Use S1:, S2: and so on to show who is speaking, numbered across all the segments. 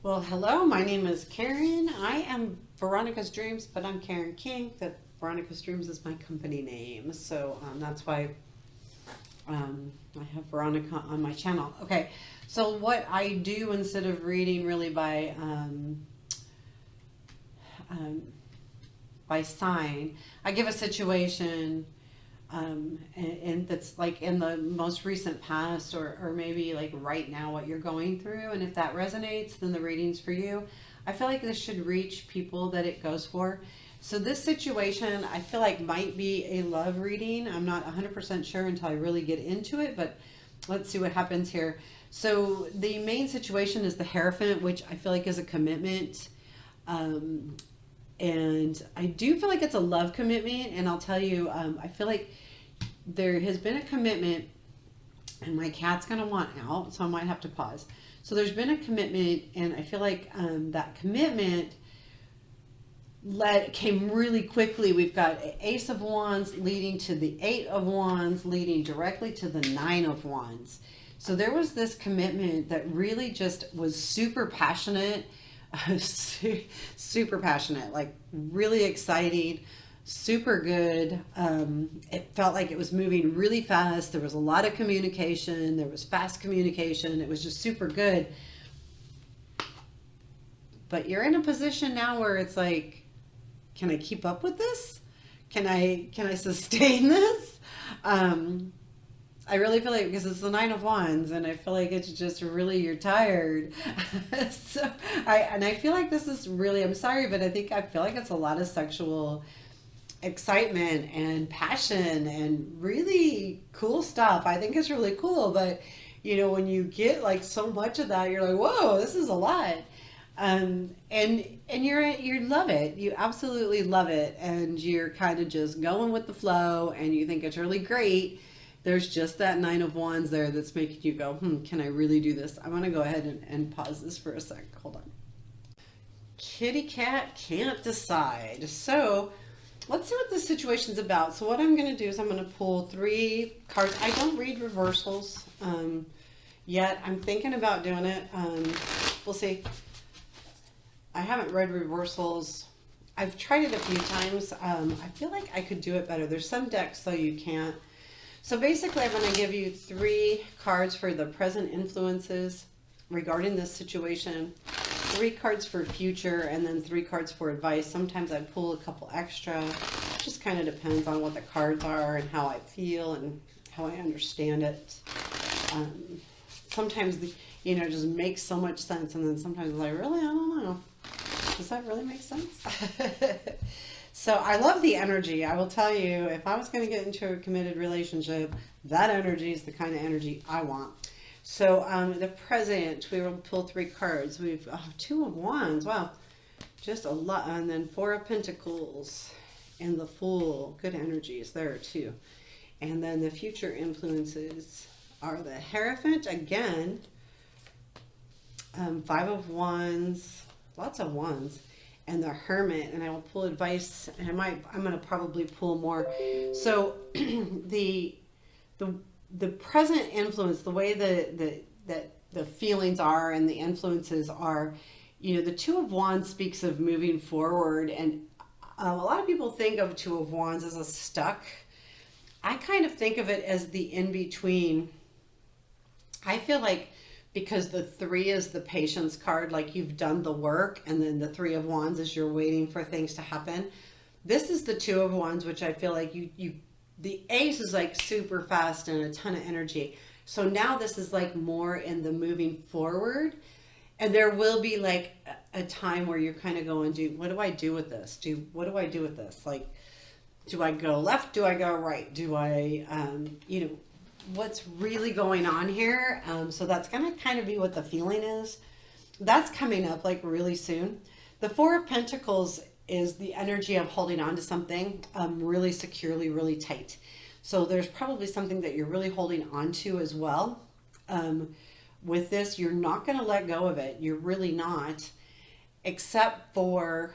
S1: Well, hello, my name is Karen. I am Veronica's Dreams, but I'm Karen King. That Veronica's Dreams is my company name. So that's why I have Veronica on my channel. Okay, so what I do instead of reading really um, by sign, I give a situation and that's like in the most recent past or maybe like right now what you're going through, and if that resonates, then the reading's for you. I feel like this should reach people that it goes for. So this situation I feel like might be a love reading. I'm not 100% sure until I really get into it, but let's see what happens here. So the main situation is the Hierophant, which I feel like is a commitment. um, and I do feel like it's a love commitment, and I'll tell you, I feel like there has been a commitment, and my cat's going to want out, so I might have to pause. So there's been a commitment, and I feel like that commitment came really quickly. We've got Ace of Wands leading to the Eight of Wands, leading directly to the Nine of Wands. So there was this commitment that really just was super passionate, super passionate, like really exciting, super good. It felt like it was moving really fast. There was a lot of communication. There was fast communication. It was just super good. But you're in a position now where it's like, can I keep up with this? Can I sustain this? I really feel like, because it's the Nine of Wands, and I feel like it's just really, you're tired. So I feel like this is really, I'm sorry, but I feel like it's a lot of sexual excitement and passion and really cool stuff. I think it's really cool, but when you get like so much of that, you're like, whoa, this is a lot. And you love it. You absolutely love it, and you're kind of just going with the flow, and you think it's really great. There's just that Nine of Wands there that's making you go, can I really do this? I'm going to go ahead and pause this for a sec. Hold on. Kitty cat can't decide. So let's see what this situation's about. So what I'm going to do is I'm going to pull 3 cards. I don't read reversals yet. I'm thinking about doing it. We'll see. I haven't read reversals. I've tried it a few times. I feel like I could do it better. There's some decks though you can't. So basically I'm going to give you 3 cards for the present influences regarding this situation, 3 cards for future, and then 3 cards for advice. Sometimes I pull a couple extra. It just kind of depends on what the cards are and how I feel and how I understand it. Sometimes it just makes so much sense, and then sometimes I'm like, really, I don't know. Does that really make sense? So I love the energy. I will tell you, if I was going to get into a committed relationship, that energy is the kind of energy I want. So the present, we will pull 3 cards. We've 2 of Wands. Wow, just a lot. And then 4 of Pentacles and the Fool. Good energies there too. And then the future influences are the Hierophant again. 5 of Wands. Lots of Wands. And the Hermit, and I will pull advice, and I'm going to probably pull more. So the present influence, the way that the feelings are and the influences are, the 2 of Wands speaks of moving forward, and a lot of people think of 2 of Wands as a stuck. I kind of think of it as the in-between. I feel like, because the 3 is the patience card, like you've done the work, and then the 3 of Wands is you're waiting for things to happen. This is the 2 of Wands, which I feel like the Ace is like super fast and a ton of energy. So now this is like more in the moving forward, and there will be like a time where you're kind of going, what do I do with this? What do I do with this? Like, do I go left? Do I go right? Do I, what's really going on here? So that's going to kind of be what the feeling is. That's coming up like really soon. The 4 of Pentacles is the energy of holding on to something really securely, really tight. So there's probably something that you're really holding on to as well. With this, you're not going to let go of it. You're really not, except for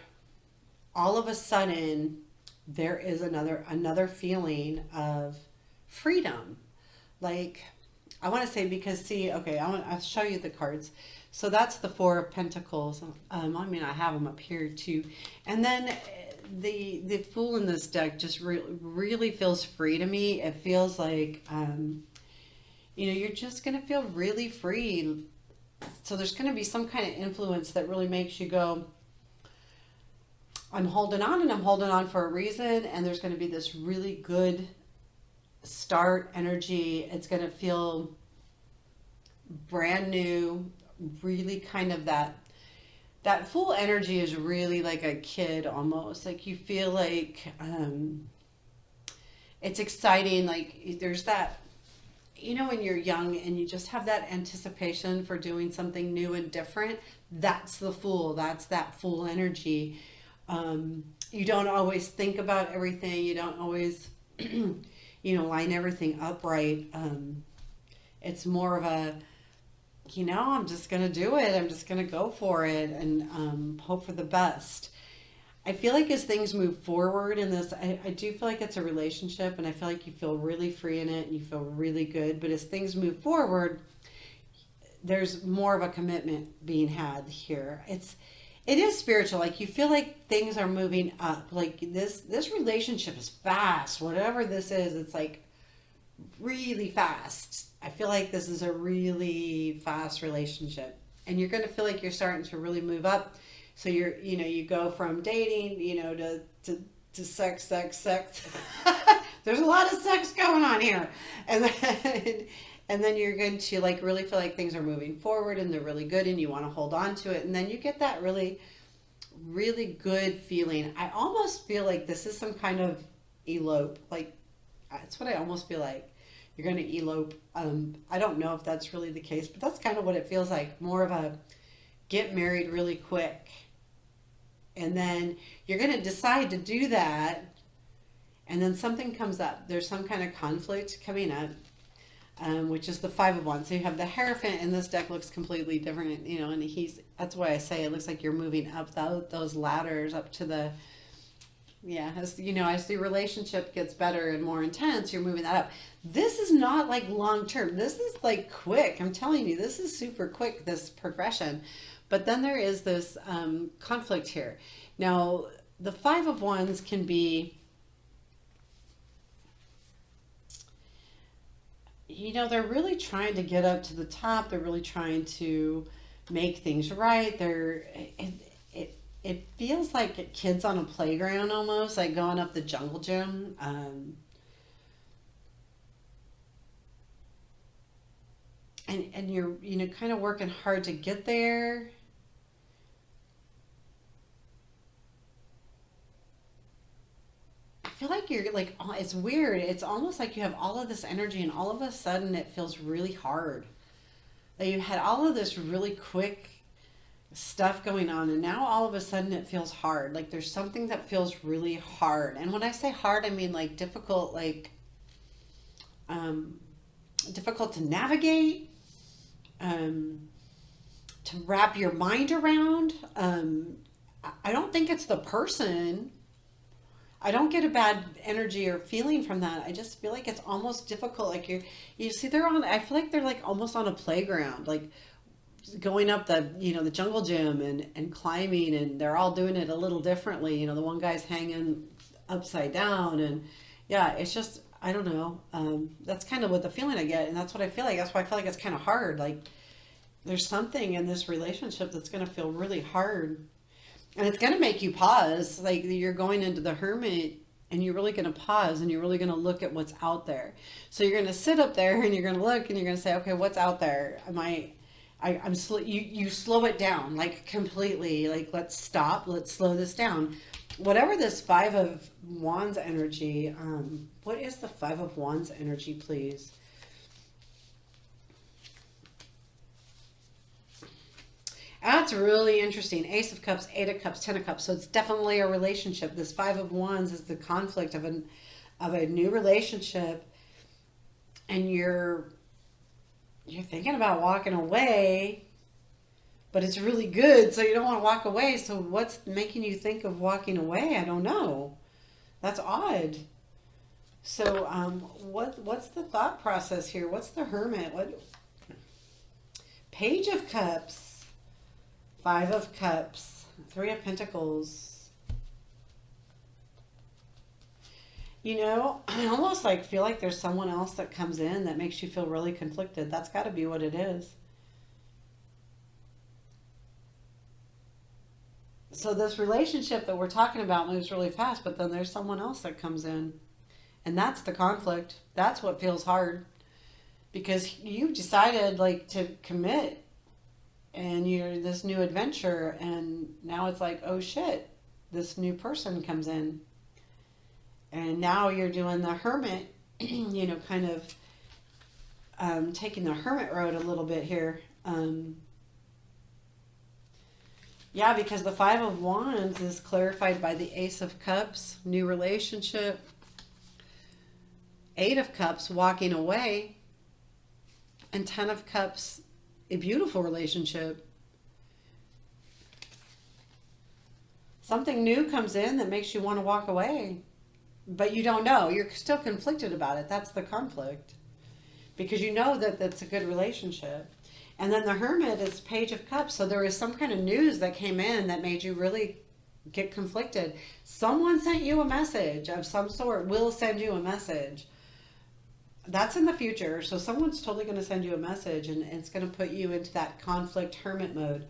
S1: all of a sudden there is another feeling of freedom. Like, I want to say, because see, okay, I'll show you the cards. So that's the Four of Pentacles. I mean, I have them up here too. And then the Fool in this deck just really feels free to me. It feels like, you're just going to feel really free. So there's going to be some kind of influence that really makes you go, I'm holding on, and I'm holding on for a reason. And there's going to be this really good start energy. It's going to feel brand new, really kind of that Fool energy is really like a kid almost. Like you feel like it's exciting. Like there's that, when you're young and you just have that anticipation for doing something new and different. That's the Fool. That's that Fool energy. You don't always think about everything. You don't always, line everything up right. It's more of a, I'm just going to do it. I'm just going to go for it and hope for the best. I feel like as things move forward in this, I do feel like it's a relationship, and I feel like you feel really free in it and you feel really good. But as things move forward, there's more of a commitment being had here. It is spiritual. Like you feel like things are moving up. Like this relationship is fast. Whatever this is, it's like really fast. I feel like this is a really fast relationship, and you're going to feel like you're starting to really move up. So you go from dating, to sex. There's a lot of sex going on here. And then you're going to like really feel like things are moving forward and they're really good and you want to hold on to it. And then you get that really, really good feeling. I almost feel like this is some kind of elope. Like that's what I almost feel like. You're going to elope. I don't know if that's really the case, but that's kind of what it feels like. More of a get married really quick. And then you're going to decide to do that. And then something comes up. There's some kind of conflict coming up, which is the Five of Wands. So you have the Hierophant, and this deck looks completely different, and that's why I say it looks like you're moving up those ladders up to the, as the relationship gets better and more intense, you're moving that up. This is not like long term. This is like quick. I'm telling you, this is super quick, this progression. But then there is this conflict here. Now, the Five of Wands can be, they're really trying to get up to the top. They're really trying to make things right. It feels like kids on a playground almost, like going up the jungle gym. And you're, kind of working hard to get there. I feel like you're like, it's weird. It's almost like you have all of this energy and all of a sudden it feels really hard. Like you had all of this really quick stuff going on and now all of a sudden it feels hard. Like there's something that feels really hard. And when I say hard, I mean like difficult, like difficult to navigate, to wrap your mind around. I don't think it's the person. I don't get a bad energy or feeling from that. I just feel like it's almost difficult. Like you see, I feel like they're like almost on a playground, like going up the jungle gym and climbing, and they're all doing it a little differently. The one guy's hanging upside down, and it's just, I don't know. That's kind of what the feeling I get, and that's what I feel like. That's why I feel like it's kind of hard. Like there's something in this relationship that's going to feel really hard. And it's going to make you pause. Like you're going into the Hermit and you're really going to pause and you're really going to look at what's out there. So you're going to sit up there and you're going to look and you're going to say, okay, what's out there? I'm slow. You slow it down, like completely, like let's stop. Let's slow this down. Whatever this Five of Wands energy, what is the Five of Wands energy, please? That's really interesting. Ace of Cups, Eight of Cups, Ten of Cups. So it's definitely a relationship. This Five of Wands is the conflict of a new relationship, and you're thinking about walking away, but it's really good, so you don't want to walk away. So what's making you think of walking away? I don't know. That's odd. So what's the thought process here? What's the Hermit? What? Page of Cups. Five of Cups, Three of Pentacles. You know, I almost like feel like there's someone else that comes in that makes you feel really conflicted. That's got to be what it is. So this relationship that we're talking about moves really fast, but then there's someone else that comes in. And that's the conflict. That's what feels hard. Because you've decided like to commit and you're this new adventure, and now it's like, oh shit, this new person comes in. And now you're doing the hermit, you know, kind of taking the hermit road a little bit here. Yeah, because the Five of Wands is clarified by the Ace of Cups, new relationship. Eight of Cups, walking away. And Ten of Cups, a beautiful relationship. Something new comes in that makes you want to walk away. But you don't know. You're still conflicted about it. That's the conflict. Because you know that that's a good relationship. And then the Hermit is Page of Cups. So there is some kind of news that came in that made you really get conflicted. Someone sent you a message of some sort. Will send you a message. That's in the future. So someone's totally going to send you a message, and it's going to put you into that conflict hermit mode.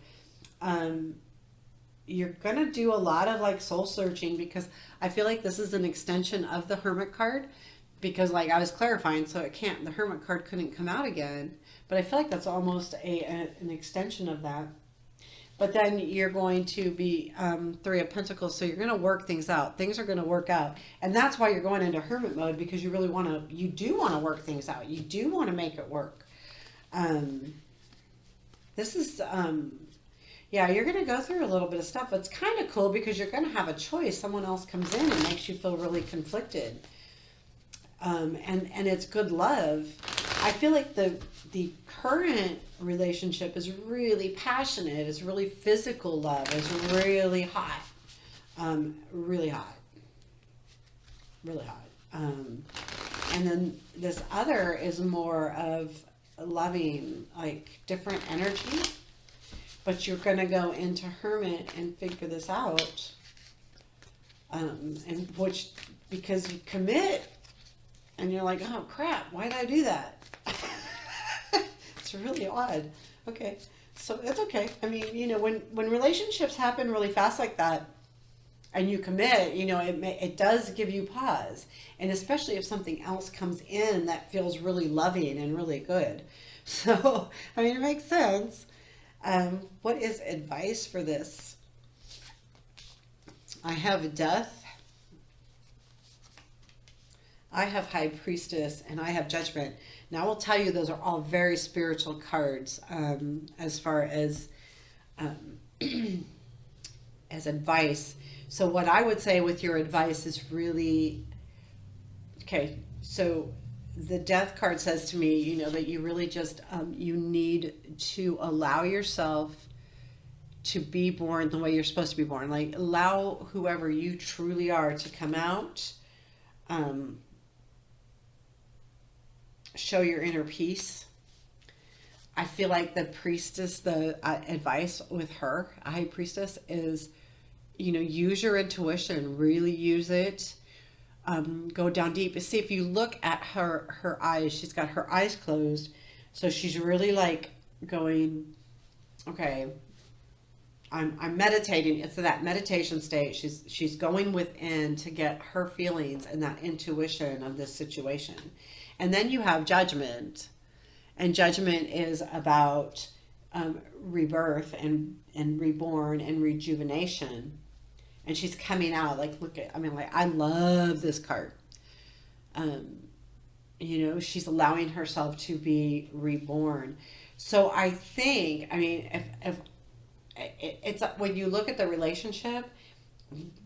S1: You're going to do a lot of like soul searching, because I feel like this is an extension of the Hermit card, because like I was clarifying, so the Hermit card couldn't come out again. But I feel like that's almost an extension of that. But then you're going to be Three of Pentacles, so you're going to work things out. Things are going to work out. And that's why you're going into hermit mode, because you really you do want to work things out. You do want to make it work. This is, yeah, you're going to go through a little bit of stuff. It's kind of cool because you're going to have a choice. Someone else comes in and makes you feel really conflicted. And it's good love. I feel like the current relationship is really passionate. It's really physical love. It's really hot. Really hot. Really hot. And then this other is more of loving, like different energy. But you're going to go into hermit and figure this out. And because you commit and you're like, oh crap, why did I do that? It's really odd. Okay. So it's okay. I mean, you know, when relationships happen really fast like that and you commit, you know, it does give you pause. And especially if something else comes in that feels really loving and really good. So, I mean, it makes sense. What is advice for this? I have Death. I have High Priestess, and I have Judgment. Now, I will tell you, those are all very spiritual cards as far as advice. So what I would say with your advice is really, okay, so the Death card says to me, you know, that you really just, you need to allow yourself to be born the way you're supposed to be born. Like, allow whoever you truly are to come out. Show your inner peace. I feel like the priestess, the advice with her, a High Priestess, is, you know, use your intuition, really use it. Go down deep. See, if you look at her eyes, she's got her eyes closed. So she's really like going, okay, I'm meditating. It's that meditation state. She's going within to get her feelings and that intuition of this situation. And then you have Judgment, and Judgment is about rebirth and reborn and rejuvenation. And she's coming out, like, look at, I mean, like, I love this card. You know, she's allowing herself to be reborn. So I think, I mean, if it's when you look at the relationship,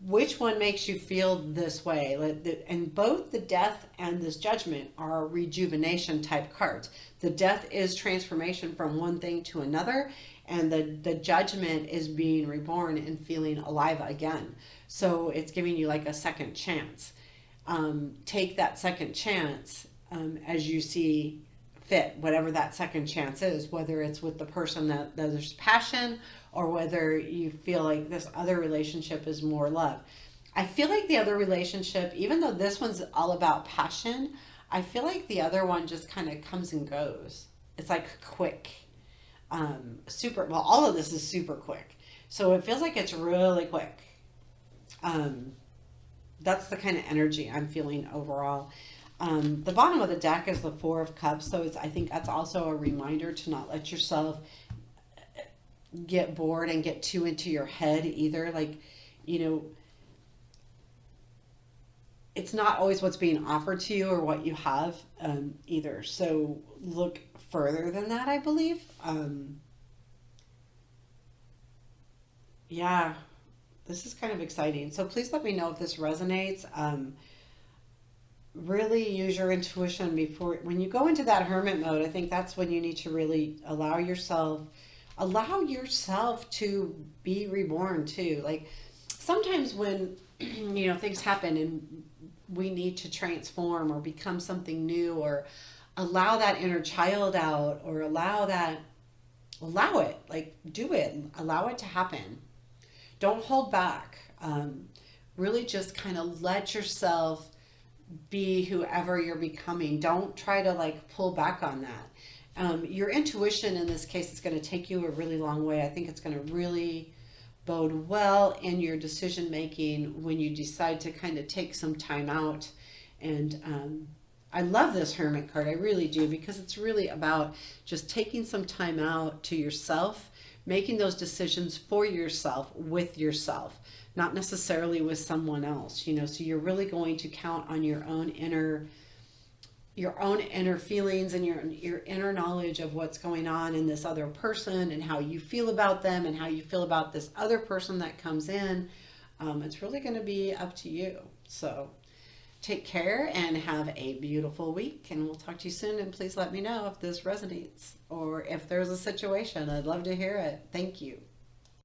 S1: which one makes you feel this way? And both the Death and this Judgment are rejuvenation type cards. The Death is transformation from one thing to another, and the Judgment is being reborn and feeling alive again. So it's giving you like a second chance. Take that second chance as you see fit, whatever that second chance is, whether it's with the person that there's passion, or whether you feel like this other relationship is more love. I feel like the other relationship, even though this one's all about passion, I feel like the other one just kind of comes and goes. It's like quick. Super, well, all of this is super quick. So it feels like it's really quick. Um, that's the kind of energy I'm feeling overall. The bottom of the deck is the Four of Cups, so I think that's also a reminder to not let yourself get bored and get too into your head either. Like, you know, it's not always what's being offered to you or what you have either. So look further than that, I believe. Yeah, this is kind of exciting. So please let me know if this resonates. Really use your intuition before when you go into that hermit mode. I think that's when you need to really allow yourself to be reborn too. Like sometimes when things happen and we need to transform or become something new or allow that inner child out or allow it, like do it, allow it to happen. Don't hold back. Really just kind of let yourself be whoever you're becoming. Don't try to like pull back on that. Your intuition in this case is going to take you a really long way. I think it's going to really bode well in your decision making when you decide to kind of take some time out. And I love this Hermit card. I really do, because it's really about just taking some time out to yourself, making those decisions for yourself, with yourself, not necessarily with someone else, so you're really going to count on your own inner feelings and your inner knowledge of what's going on in this other person and how you feel about them and how you feel about this other person that comes in. It's really going to be up to you. So take care and have a beautiful week, and we'll talk to you soon. And please let me know if this resonates or if there's a situation. I'd love to hear it. Thank you.